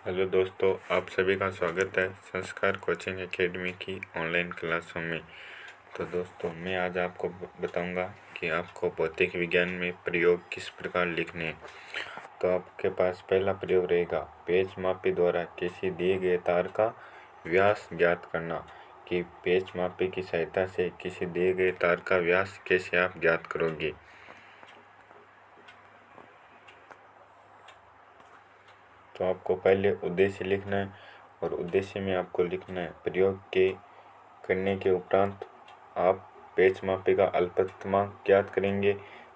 Hello दोस्तों, आप सभी का स्वागत है संस्कार कोचिंग एकेडमी की ऑनलाइन क्लासों में। तो दोस्तों, मैं आज आपको बताऊंगा कि आपको भौतिक विज्ञान में प्रयोग किस प्रकार लिखने हैं। तो आपके पास पहला प्रयोग रहेगा, पेच मापी द्वारा किसी दिए गए तार का व्यास ज्ञात करना। कि पेच मापी की सहायता से किसी दिए गए तार का व्यास कैसे आप ज्ञात करोगे। तो आपको पहले उद्देश्य लिखना है और उद्देश्य में आपको लिखना है प्रयोग के करने के उपरांत आप पेच मापी का अल्पतमांक ज्ञात करेंगे।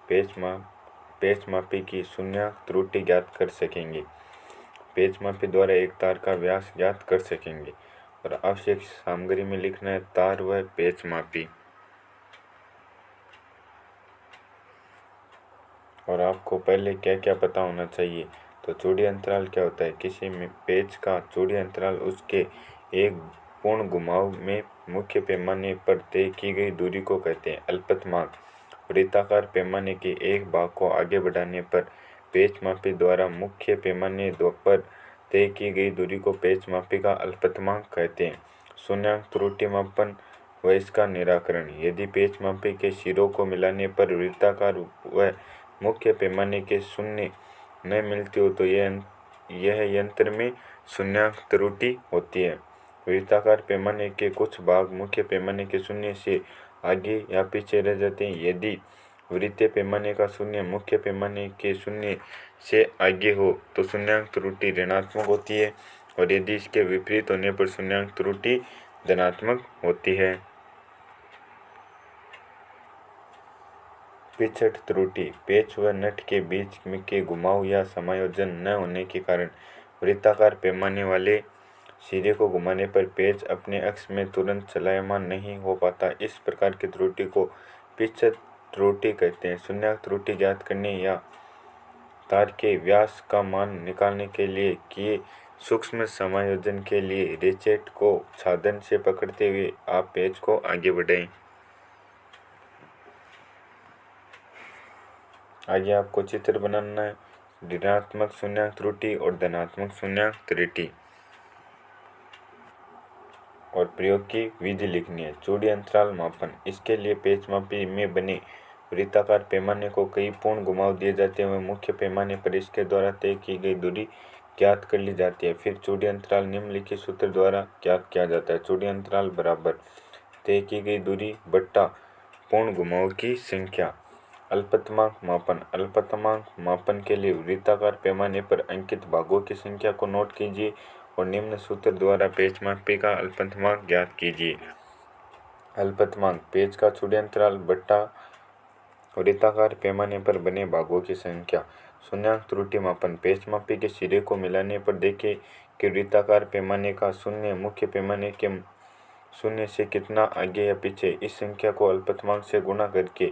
पेच मापी की शून्य त्रुटि ज्ञात कर सकेंगे। पेच मापी द्वारा एक तार का व्यास ज्ञात कर सकेंगे। और आवश्यक सामग्री में लिखना है तार व पेच मापी। और आपको पहले क्या क्या पता होना चाहिए। तो चूड़ी अंतराल क्या होता है। किसी में पेच का चूड़ी अंतराल उसके एक पूर्ण घुमाव में मुख्य पैमाने पर तय की गई दूरी को कहते हैं। अल्पतमांक वृत्ताकार पैमाने के एक भाग को आगे बढ़ाने पर पेच मापी द्वारा मुख्य पैमाने पर तय की गई दूरी को पेच मापी का अल्पतमांक कहते हैं। शून्यांक त्रुटि मापन व इसका निराकरण। यदि पेच मापी के सिरों को मिलाने पर वृत्ताकार व मुख्य पैमाने के शून्य न मिलती हो तो यह यंत्र में शून्यांक त्रुटि होती है। वृत्ताकार पैमाने के कुछ भाग मुख्य पैमाने के शून्य से आगे या पीछे रह जाते हैं। यदि वृत्तीय पैमाने का शून्य मुख्य पैमाने के शून्य से आगे हो तो शून्यांक त्रुटि ऋणात्मक होती है, और यदि इसके विपरीत होने पर शून्यांक त्रुटि धनात्मक होती है। पिछड़ त्रुटि पेच व नट के बीच के घुमाव या समायोजन न होने के कारण वृत्ताकार पैमाने वाले सिरे को घुमाने पर पेच अपने अक्ष में तुरंत चलायमान नहीं हो पाता। इस प्रकार की त्रुटि को पिछड़ त्रुटि कहते हैं। शून्यांक त्रुटि ज्ञात करने या तार के व्यास का मान निकालने के लिए किए सूक्ष्म समायोजन के लिए रेचेट को साधन से पकड़ते हुए आप पेच को आगे बढ़ाएं। आगे आपको चित्र बनाना है ऋणात्मक शून्यांक त्रुटि और धनात्मक शून्यांक त्रुटि। और प्रयोग की विधि लिखनी है। चूड़ी अंतराल मापन। इसके लिए पेच मापी में बने वृत्ताकार पैमाने को कई पूर्ण घुमाव दिए जाते हैं। मुख्य पैमाने पर इसके द्वारा तय की गई दूरी ज्ञात कर ली जाती है। फिर चूड़ी अंतराल निम्नलिखित सूत्र द्वारा ज्ञात किया जाता है। चूड़ी अंतराल बराबर तय की गई दूरी बट्टा पूर्ण घुमाव की संख्या। अल्पतमांक मापन। अल्पतमांक मापन के लिए वृत्ताकार पैमाने पर अंकित भागों की संख्या को नोट कीजिए और निम्न सूत्र द्वारा पेच मापी का अल्पतमांक ज्ञात कीजिए। अल्पतमांक पेच का चूड़ी अंतराल बट्टा वृत्ताकार पैमाने पर बने भागों की संख्या। शून्यांक त्रुटि मापन। पेच मापी के सिरे को मिलाने पर देखें कि वृत्ताकार पैमाने का शून्य मुख्य पैमाने के शून्य से कितना आगे या पीछे। इस संख्या को अल्पतमांक से गुणा करके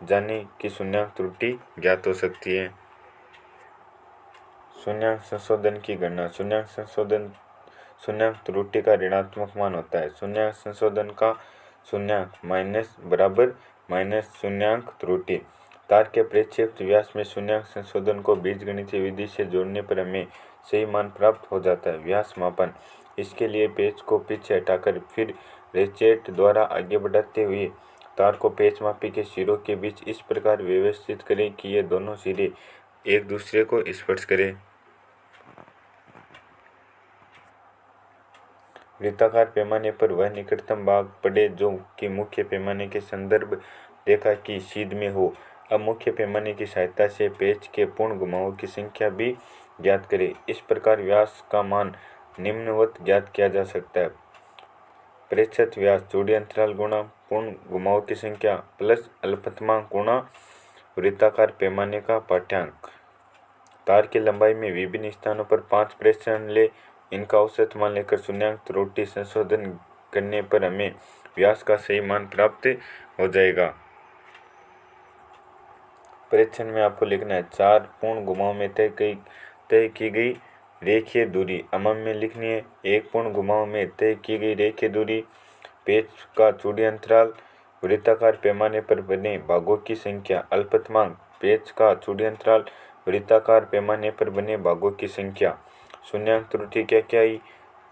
जाने कि शून्यांक त्रुटि ज्ञात हो सकती है। शून्यांक संशोधन की गणना। शून्यांक त्रुटि का ऋणात्मक मान होता है। शून्यांक संशोधन का शून्यांक माइनस बराबर माइनस शून्यांक त्रुटि। तार के प्रक्षेपित व्यास में शून्यांक संशोधन को बीजगणितीय विधि से जोड़ने पर हमें सही मान प्राप्त हो जाता है। व्यास मापन। इसके लिए पेच को पीछे हटाकर फिर रेचेट द्वारा आगे बढ़ाते हुए तार को पेच मापी के सिरों के बीच इस प्रकार व्यवस्थित करें कि ये दोनों सिरे एक दूसरे को स्पर्श करें। वृत्ताकार पैमाने पर वह निकटतम भाग पड़े जो कि मुख्य पैमाने के संदर्भ रेखा की सीध में हो। अब मुख्य पैमाने की सहायता से पेच के पूर्ण घुमावों की संख्या भी ज्ञात करें। इस प्रकार व्यास का मान निम्नवत ज्ञात किया जा सकता है। प्रतिशत व्यास चूड़ी अंतराल गुणा पूर्ण घुमाव की संख्या प्लस अल्पतमांक गुणा वृत्ताकार पैमाने का पाठ्यांक। तार की लंबाई में विभिन्न स्थानों पर 5 प्रेक्षण ले इनका औसत मान लेकर शून्यांक त्रुटि संशोधन करने पर हमें व्यास का सही मान प्राप्त हो जाएगा। परीक्षण में आपको लिखना है 4 पूर्ण घुमाव में तय की गई रेखीय दूरी अमम में लिखनी है। एक पूर्ण घुमाव में तय की गई रेखीय दूरी, पेच का चूड़ी अंतराल, वृत्ताकार पैमाने पर बने भागों की संख्या। अल्पतमांक पेच का चूड़ी अंतराल, वृत्ताकार पैमाने पर बने भागों की संख्या। शून्यांक त्रुटि क्या क्या आई?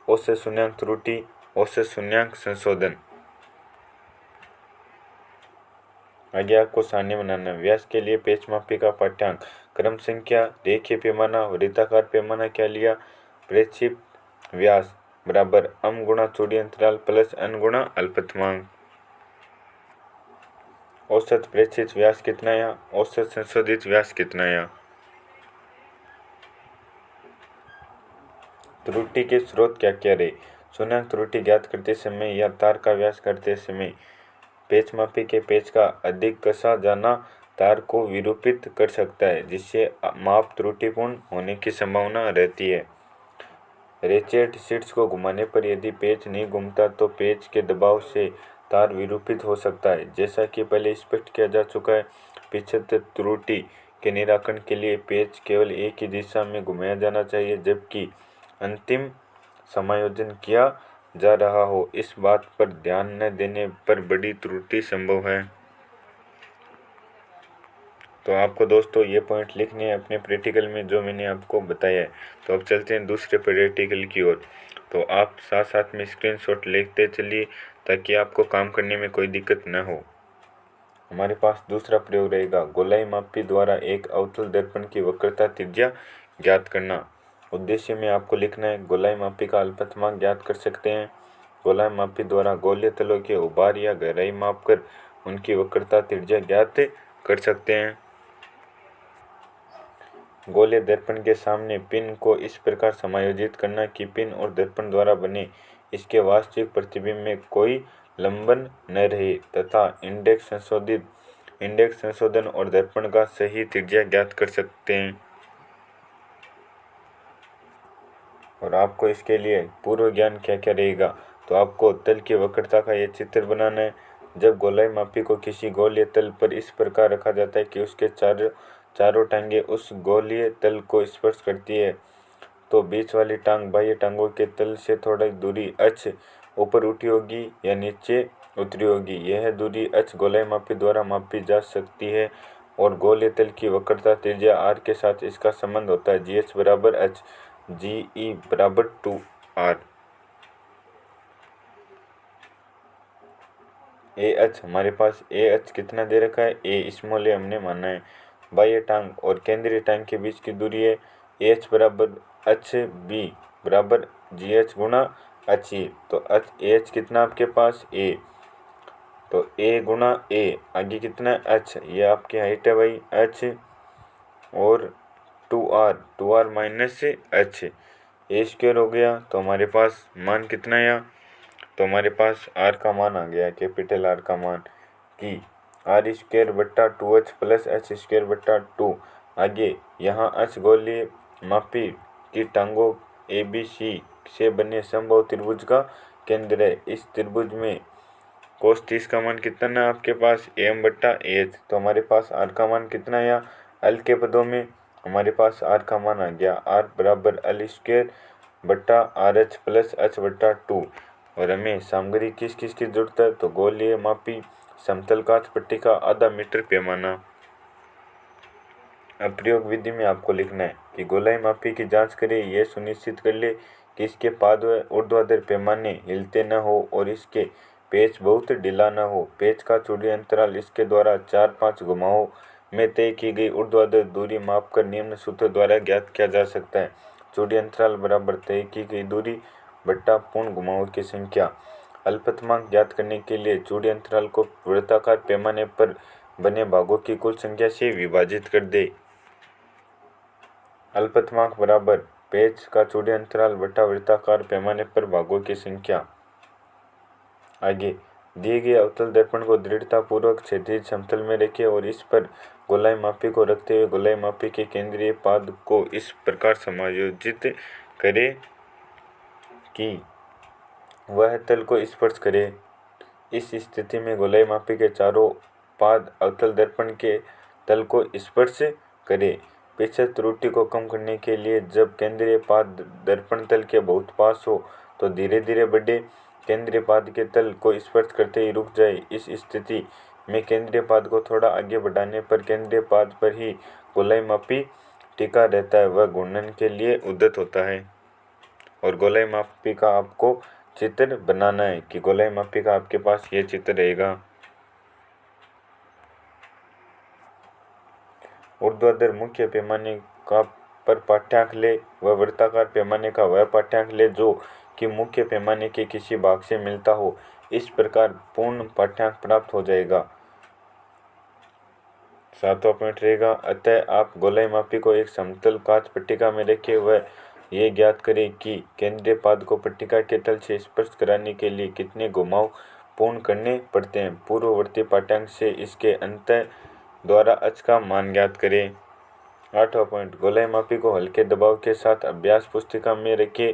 औसत शून्यांक त्रुटि, औसत शून्यांक संशोधन। आगे आपको सारणी बनाना है। व्यास के लिए पेच मापी का पाठ्यांक, क्रम संख्या, रेखीय पैमाना, वृत्ताकार पैमाना क्या लिया? प्रक्षेप व्यास बराबर m गुणा चूड़ी अंतराल प्लस n गुणा अल्पतमांक। औसत प्रेक्षित व्यास कितना आया? औसत संशोधित व्यास कितना आया? त्रुटि के स्रोत क्या क्या रहे? शून्यांक त्रुटि ज्ञात करते समय या तार का व्यास करते समय पेच मापी के पेच का अधिक कसा जाना तार को विरूपित कर सकता है, जिससे माप त्रुटिपूर्ण होने की संभावना रहती है। रेचेट शीट्स को घुमाने पर यदि पेच नहीं घूमता तो पेच के दबाव से तार विरूपित हो सकता है। जैसा कि पहले स्पष्ट किया जा चुका है, पिछले त्रुटि के निराकरण के लिए पेच केवल एक ही दिशा में घुमाया जाना चाहिए जबकि अंतिम समायोजन किया जा रहा हो। इस बात पर ध्यान न देने पर बड़ी त्रुटि संभव है। तो आपको दोस्तों ये पॉइंट लिखने हैं अपने प्रैक्टिकल में जो मैंने आपको बताया है। तो अब चलते हैं दूसरे प्रैक्टिकल की ओर। तो आप साथ साथ में स्क्रीनशॉट लेते चलिए ताकि आपको काम करने में कोई दिक्कत न हो। हमारे पास दूसरा प्रयोग रहेगा, गोलाई मापी द्वारा एक अवतल दर्पण की वक्रता त्रिज्या ज्ञात करना। उद्देश्य में आपको लिखना है, गोलाई मापी का अल्पतमांक ज्ञात कर सकते हैं। गोलाई मापी द्वारा गोलीय तलों के उभार या गहराई मापकर उनकी वक्रता त्रिज्या ज्ञात कर सकते हैं। गोलीय दर्पण के सामने पिन को इस प्रकार समायोजित करना कि पिन और दर्पण द्वारा बने इसके वास्तविक प्रतिबिंब में कोई लंबन न रहे तथा इंडेक्स संशोधन और दर्पण का सही त्रिज्या ज्ञात कर सकते हैं। और आपको इसके लिए पूर्व ज्ञान क्या क्या रहेगा? तो आपको तल की वक्रता का ये चित्र बनाना है। जब गोलाई मापी को किसी गोलीय तल पर इस प्रकार रखा जाता है कि उसके चारों टांगें उस गोलीय तल को स्पर्श करती है तो बीच वाली टांग बाह्य टांगों के तल से थोड़ा दूरी h ऊपर उठी होगी या नीचे उतरी होगी। यह दूरी h गोलाई मापी द्वारा मापी जा सकती है और गोलीय तल की वक्रता त्रिज्या r के साथ इसका संबंध होता है। GH बराबर h, GE बराबर 2r। AH हमारे पास AH कितना दे रखा है? A स्मॉल a हमने माना है। बाह्य टांग और केंद्रीय टांग के बीच की दूरी है AH बराबर HB बराबर GH गुणा HE। तो AH कितना आपके पास? A, तो A गुणा A आगे कितना है? H, ये आपकी हाइट है भाई H और 2R minus H, A square हो गया। तो हमारे पास मान कितना आया? तो हमारे पास R का मान आ गया, कैपिटल R का मान कि R स्क्वायर बट्टा 2H प्लस H स्क्वायर बट्टा 2। आगे यहाँ H गोलीय मापी की टांगों ABC से बने समबाहु त्रिभुज का केंद्र है। इस त्रिभुज में कोस 30 का मान कितना है आपके पास? AM बट्टा AH। तो हमारे पास R का मान कितना आया? L के पदों में हमारे पास R का मान आ गया R बराबर L स्क्वायर बट्टा RH प्लस H बट्टा 2। और हमें सामग्री किस किस की जरूरत है? तो गोलीय मापी समतल कांच पट्टी का आधा मीटर पैमाना। अब प्रयोग विधि में आपको लिखना है कि गोलाई मापी की जांच करें, यह सुनिश्चित कर ले कि इसके पाद व ऊर्ध्वाधर पैमाने हिलते न हो और इसके पेच बहुत ढीला न हो। पेच का चूड़ी अंतराल इसके द्वारा 4-5 घुमावों में तय की गई ऊर्ध्वाधर दूरी मापकर निम्न सूत्र द्वारा ज्ञात किया जा सकता है। चूड़ी अंतराल बराबर तय की गई दूरी बट्टा पूर्ण घुमावों की संख्या। अल्पतमांक ज्ञात करने के लिए चूड़ी अंतराल को वृत्ताकार पैमाने पर बने भागों की कुल संख्या से विभाजित कर दे। अल्पतमांक बराबर पेच का चूड़ी अंतराल बटा वृत्ताकार पैमाने पर भागों की संख्या। आगे दिए गए अवतल दर्पण को दृढ़ता पूर्वक क्षैतिज समतल में रखें और इस पर गोलाई मापी को रखते हुए गोलाई मापी के केंद्रीय पाद को इस प्रकार समायोजित करें कि वह तल को स्पर्श करे। इस स्थिति में गोलाई मापी के चारों पाद अवतल दर्पण के तल को स्पर्श करे। पिछले त्रुटि को कम करने के लिए जब केंद्रीय पाद दर्पण तल के बहुत पास हो तो धीरे धीरे बढ़े, केंद्रीय पाद के तल को स्पर्श करते ही रुक जाए। इस स्थिति में केंद्रीय पाद को थोड़ा आगे बढ़ाने पर केंद्रीय पाद पर ही गोलाई मापी टिका रहता है, वह घूर्णन के लिए उद्यत होता है। और गोलाई मापी का आपको चित्र बनाना है कि गोलाई मापी का आपके पास ये चित्र रहेगा। ऊर्ध्वाधर मुख्य पैमाने का पर पाठ्यांक ले व वृत्ताकार पैमाने का वह पाठ्यांक ले जो कि मुख्य पैमाने के किसी भाग से मिलता हो। इस प्रकार पूर्ण पाठ्यांक प्राप्त हो जाएगा। 7वां पॉइंट रहेगा, अतः आप गोलाई मापी को एक समतल कांच पट्टिका में रखें व ये ज्ञात करें कि केंद्रीय पाद को पट्टिका के तल से स्पर्श कराने के लिए कितने घुमाव पूर्ण करने पड़ते हैं। पूर्ववर्ती पाठ्यांक से इसके अंत द्वारा अच का मान ज्ञात करें। 8वां पॉइंट, गोलाई मापी को हल्के दबाव के साथ अभ्यास पुस्तिका में रखें।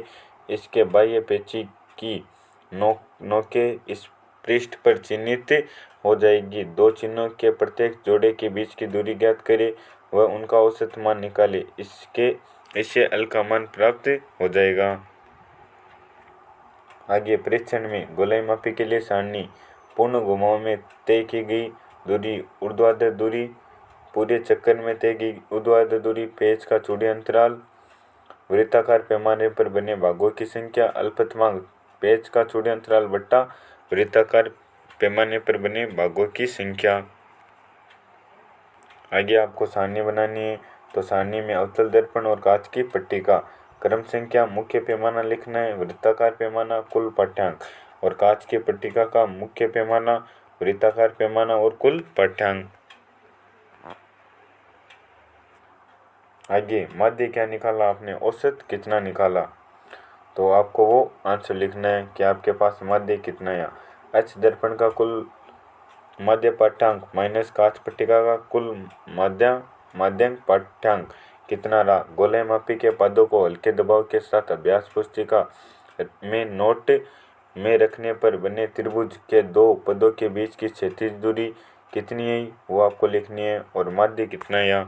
इसके बाह्य पेची की नोकें इस पृष्ठ पर चिन्हित हो जाएगी। दो चिन्हों के प्रत्येक जोड़े के बीच की दूरी ज्ञात करें व उनका औसत मान निकालें। इससे अल का मान प्राप्त हो जाएगा। आगे परीक्षण में गोलाई मापी के लिए सारणी पूर्ण घुमाव में तय की गई दूरी, ऊर्ध्वाधर दूरी, पूरे चक्कर में तय की ऊर्ध्वाधर दूरी, पेच का चूड़ी अंतराल, वृत्ताकार पैमाने पर बने भागों की संख्या, अल्पतमांक पेच का चूड़ी अंतराल बट्टा वृत्ताकार पैमाने पर बने भागों की संख्या। आगे आपको सारणी बनानी है, तो सारणी में अवतल दर्पण और कांच की पट्टिका, क्रम संख्या, मुख्य पैमाना लिखना है, वृत्ताकार पैमाना, कुल पाठ्यांक और कांच की पट्टिका का मुख्य पैमाना, वृत्ताकार पैमाना और कुल पाठ्यांक। आगे माध्य क्या निकाला आपने, औसत कितना निकाला, तो आपको वो आंसर लिखना है कि आपके पास माध्य कितना है। एच दर्पण का कुल माध्य पाठ्यांक माइनस कांच पट्टिका का कुल माध्यक पाठ्यांक कितना रहा। गोलाई मापी के पदों को हल्के दबाव के साथ अभ्यास पुस्तिका में नोट में रखने पर बने त्रिभुज के दो पदों के बीच की क्षैतिज दूरी कितनी है वो आपको लिखनी है और माध्य कितना है।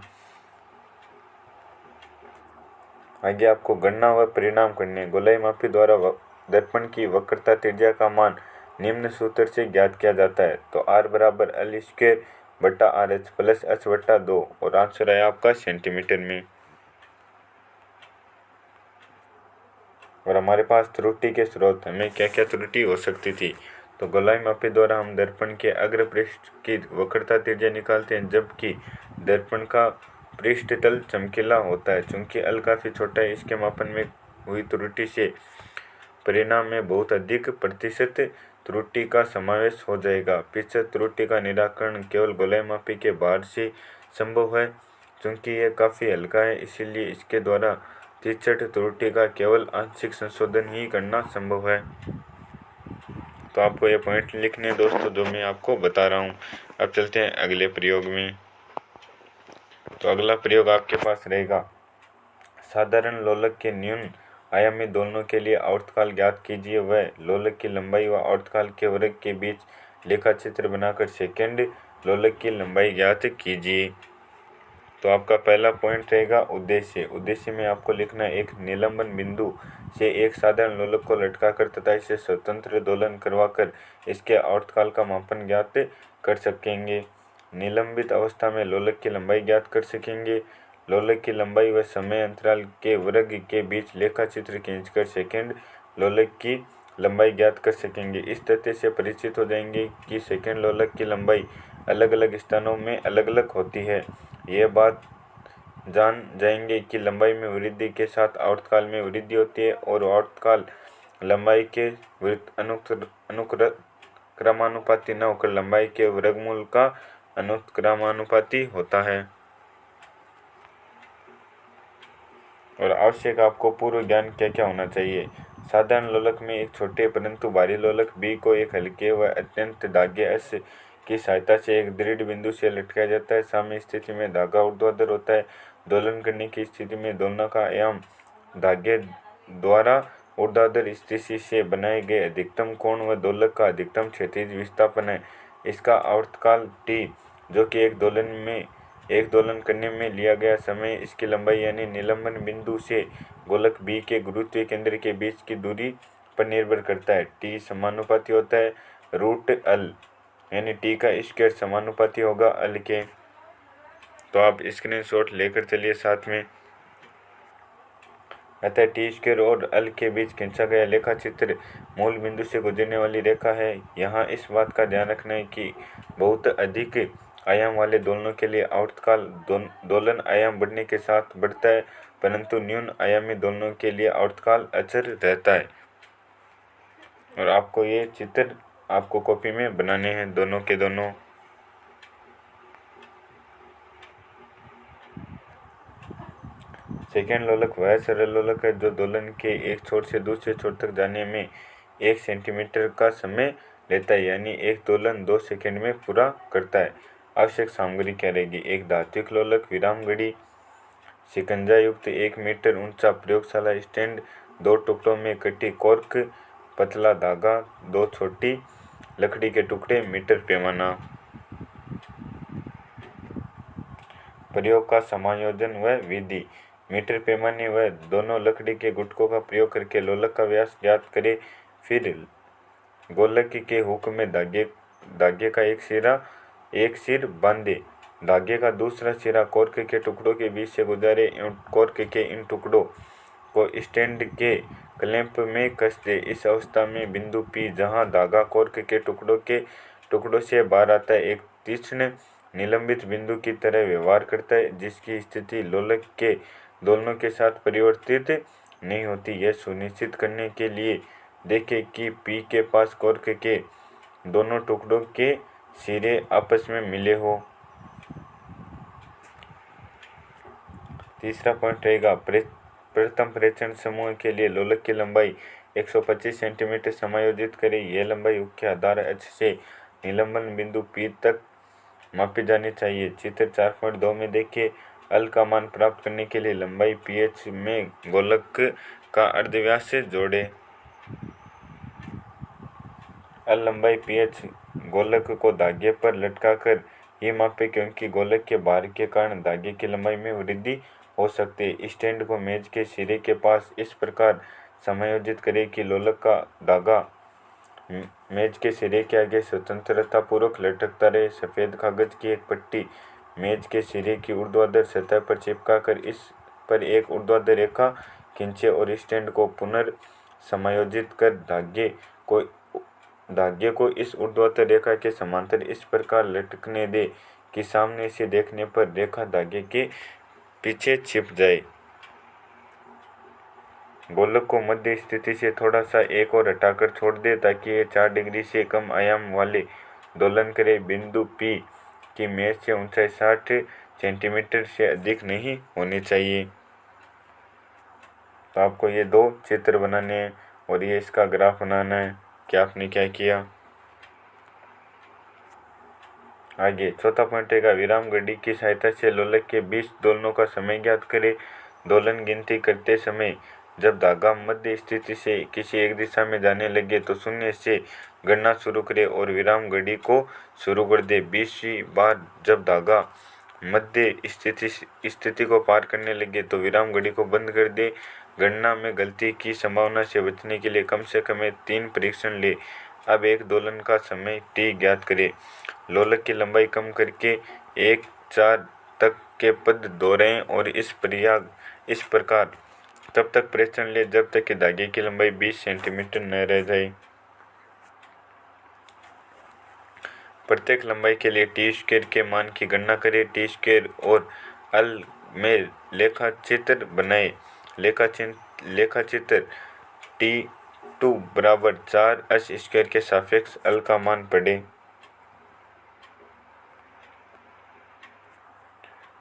आगे आपको गणना व परिणाम करने। गोलाई मापी द्वारा दर्पण की वक्रता त्रिज्या का मान निम्न सूत्र से ज्ञात किया जाता है, तो R बराबर L स्क्वायर बट्टा RH प्लस H बट्टा 2 और आंसर है आपका सेंटीमीटर में। और हमारे पास त्रुटि के स्रोत, हमें क्या क्या त्रुटि हो सकती थी, तो गोलाई मापी द्वारा हम दर्पण के अग्र पृष्ठ की वक्रता त्रिज्या निकालते हैं जबकि दर्पण का पृष्ठ तल चमकीला होता है। चूंकि L काफ़ी छोटा है, इसके मापन में हुई त्रुटि से परिणाम में बहुत अधिक प्रतिशत त्रुटि का समावेश हो जाएगा। प्रतिशत त्रुटि का निराकरण केवल गोलाई मापी के भार से संभव है। चूंकि यह काफ़ी हल्का है, इसीलिए इसके द्वारा प्रतिशत त्रुटि का केवल आंशिक संशोधन ही करना संभव है। तो आपको ये पॉइंट लिखने दोस्तों जो मैं आपको बता रहा हूँ। अब चलते हैं अगले प्रयोग में। तो अगला प्रयोग आपके पास रहेगा, साधारण लोलक के न्यून आयामी दोलनों के लिए आवर्तकाल ज्ञात कीजिए व लोलक की लंबाई व आवर्तकाल के वर्ग के बीच लेखाचित्र बनाकर सेकंड लोलक की लंबाई ज्ञात कीजिए। तो आपका पहला पॉइंट रहेगा उद्देश्य। उद्देश्य में आपको लिखना है, एक निलंबन बिंदु से एक साधारण लोलक को लटकाकर तथा इसे स्वतंत्र दोलन करवाकर इसके आवर्तकाल का मापन ज्ञात कर सकेंगे। निलंबित अवस्था में लोलक की लंबाई ज्ञात कर सकेंगे। लोलक की लंबाई व समय अंतराल के वर्ग के बीच लेखाचित्र खींचकर सेकंड लोलक की लंबाई ज्ञात कर सकेंगे। इस तथ्य से परिचित हो जाएंगे कि सेकंड लोलक की लंबाई अलग अलग स्थानों में अलग अलग होती है। यह बात जान जाएंगे कि लंबाई में वृद्धि के साथ आवर्तकाल में वृद्धि होती है और आवर्तकाल लंबाई के अनुक्रमानुपाती न होकर लंबाई के वर्गमूल का अनुक्रमानुपाती होता है। और आवश्यक आपको पूर्व ज्ञान क्या क्या होना चाहिए। साधारण लोलक में एक छोटे परंतु भारी लोलक B को एक हल्के व अत्यंत धागे S की सहायता से एक दृढ़ बिंदु से लटकाया जाता है। साम्य स्थिति में धागा ऊर्ध्वाधर होता है। दोलन करने की स्थिति में दोनों का आयाम धागे द्वारा ऊर्ध्वाधर स्थिति से बनाए गए अधिकतम कोण व दोलक का अधिकतम क्षैतिज विस्थापन है। इसका आवर्तकाल T जो कि एक दोलन करने में लिया गया समय, इसकी लंबाई यानी निलंबन बिंदु से गोलक B के गुरुत्वीय केंद्र के बीच की दूरी पर निर्भर करता है। T समानुपाती होता है रूट L, यानी T का स्क्वायर समानुपाती होगा L के। तो आप स्क्रीनशॉट लेकर चलिए साथ में। अतः टी स्क्वायर और एल के बीच खींचा गया लेखा चित्र मूल बिंदु से गुजरने वाली रेखा है। यहाँ इस बात का ध्यान रखना है कि बहुत अधिक आयाम वाले दोलनों के लिए आवर्तकाल दोलन आयाम बढ़ने के साथ बढ़ता है, परंतु न्यून आयामी दोलनों के लिए आवर्तकाल अचर रहता है। और आपको ये चित्र आपको कॉपी में बनाने हैं, दोनों के दोनों। सेकेंड लोलक वह सरल लोलक है जो दोलन के एक छोर से दूसरे छोर तक जाने में 1 सेंटीमीटर का समय लेता है, यानी एक दोलन 2 सेकंड में पूरा करता है। आवश्यक सामग्री क्या रहेगी? एक धात्विक लोलक, विराम घड़ी, शिकंजा युक्त 1 मीटर ऊंचा प्रयोगशाला स्टैंड, 2 टुकड़ों में कटी कॉर्क, पतला धागा, 2 छोटी लकड़ी के टुकड़े, मीटर पैमाना। प्रयोग का समायोजन व विधि। मीटर पैमाने व दोनों लकड़ी के गुटकों का प्रयोग करके लोलक का व्यास ज्ञात करें। फिर गोलक के हुक में धागे का एक सिर बांधे, धागे का दूसरा सिरा कॉर्क के टुकड़ों के बीच से गुजारे। कॉर्क के इन टुकड़ों को स्टैंड के क्लैंप में कस दे। इस अवस्था में बिंदु P, जहां धागा कॉर्क के टुकड़ों से बाहर आता है, एक तीक्ष्ण निलंबित बिंदु की तरह व्यवहार करता है, जिसकी स्थिति लोलक के दोलनों के साथ परिवर्तित नहीं होती। यह सुनिश्चित करने के लिए देखें कि P के पास कॉर्क के दोनों टुकड़ों के सिरे आपस में मिले हो। तीसरा पॉइंट रहेगा प्रथम प्रेक्षण समूह के लिए लोलक की लंबाई 125 सेंटीमीटर समायोजित करें। यह लंबाई मुख्य आधार अक्ष से निलंबन बिंदु P तक मापी जानी चाहिए। चित्र 4.2 में देखिए। एल का मान प्राप्त करने के लिए लंबाई PH में गोलक का अर्धव्यास से जोड़ें। एल लंबाई PH गोलक को धागे पर लटकाकर ही मापे, क्योंकि गोलक के भार के कारण धागे की लंबाई में वृद्धि हो सकती है। स्टैंड को मेज के सिरे के पास इस प्रकार समायोजित करें कि लोलक का धागा मेज के सिरे के आगे स्वतंत्रतापूर्वक लटकता रहे। सफ़ेद कागज की एक पट्टी मेज के सिरे की ऊर्ध्वाधर सतह पर चिपकाकर इस पर एक ऊर्ध्वाधर रेखा खींचे और स्टैंड को पुनर्समायोजित कर धागे को इस ऊर्ध्वाधर रेखा के समांतर इस प्रकार लटकने दें कि सामने से देखने पर रेखा धागे के पीछे छिप जाए। गोलक को मध्य स्थिति से थोड़ा सा एक और हटाकर छोड़ दे ताकि ये 4 डिग्री से कम आयाम वाले दोलन करे। बिंदु P की मेज से ऊंचाई 60 सेंटीमीटर से अधिक नहीं होनी चाहिए। तो आपको ये 2 चित्र बनाने हैं और ये इसका ग्राफ बनाना है कि आपने क्या किया। आगे चौथा पॉइंट है विराम घड़ी की सहायता से लोलक के 20 दोलनों का समय ज्ञात करें। दोलन गिनती करते समय जब धागा मध्य स्थिति से किसी एक दिशा में जाने लगे तो शून्य से गणना शुरू करें और विराम घड़ी को शुरू कर दे। 20वीं बार जब धागा मध्य स्थिति को पार करने लगे तो विराम घड़ी को बंद कर दे। गणना में गलती की संभावना से बचने के लिए कम से कम 3 परीक्षण ले। अब एक दोलन का समय T ज्ञात करें। लोलक की लंबाई कम करके 1-4 तक के पद दोहराएं और इस प्रकार तब तक प्रेक्षण ले जब तक कि धागे की लंबाई 20 सेंटीमीटर न रह जाए। प्रत्येक लंबाई के लिए टी स्क्वायर के मान की गणना करें। टी स्क्वायर और एल में लेखाचित्र बनाएं। लेखाचित्र T2 बराबर 4 एस स्क्वायर के सापेक्ष एल का मान पढ़ें।